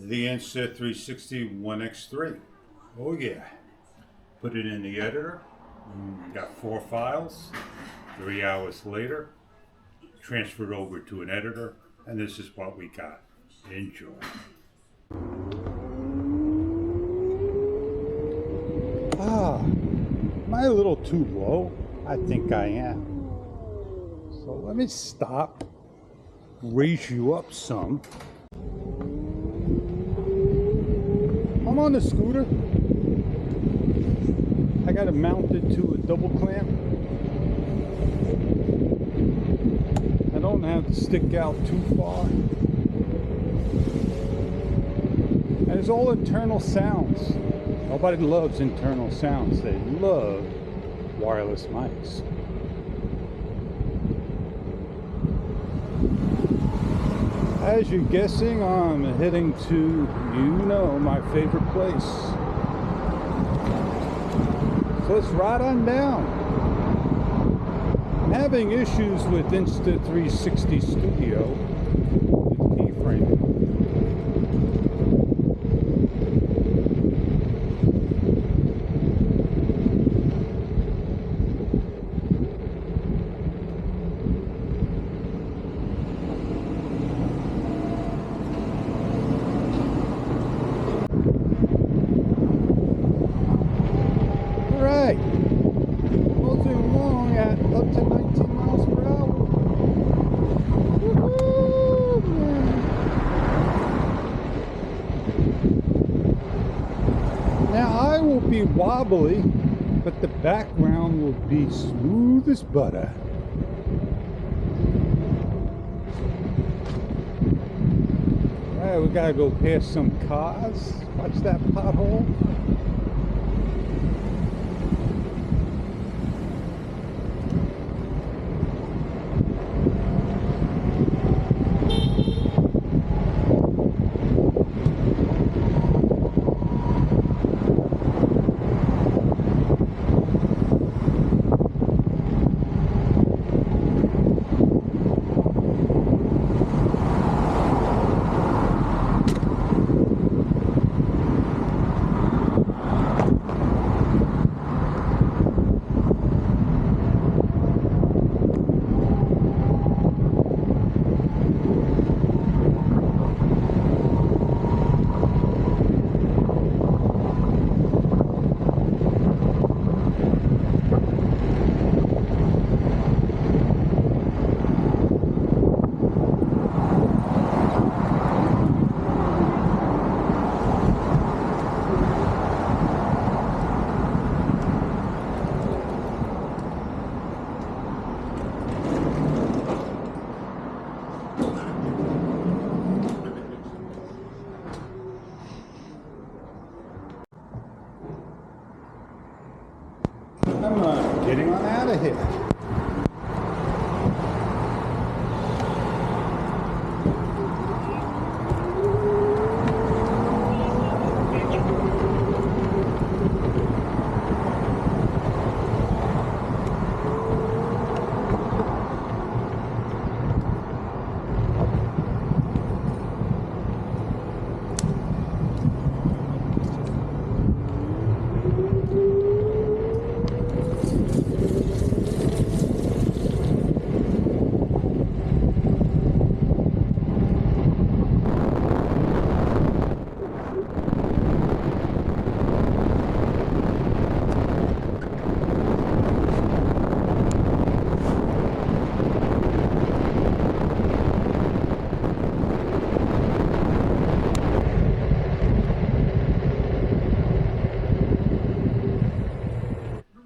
The Insta 1x3. Oh yeah. Put it in the editor. Got 4 files. 3 hours later, transferred over to an editor, and this is what we got. Enjoy. Am I a little too low? I think I am. So let me stop, raise you up some. I'm on the scooter. I got it mounted to a double clamp. I don't have to stick out too far. And it's all internal sounds. Nobody loves internal sounds. They love wireless mics. As you're guessing, I'm heading to, my favorite place. So let's ride on down. I'm having issues with Insta360 Studio with keyframing. Be wobbly, but the background will be smooth as butter. Alright, we gotta go past some cars. Watch that pothole. I'm getting on out of here.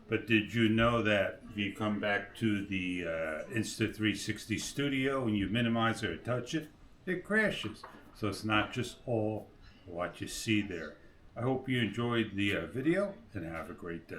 But did you know that if you come back to the Insta360 Studio and you minimize it or touch it, it crashes. So it's not just all what you see there. I hope you enjoyed the video and have a great day.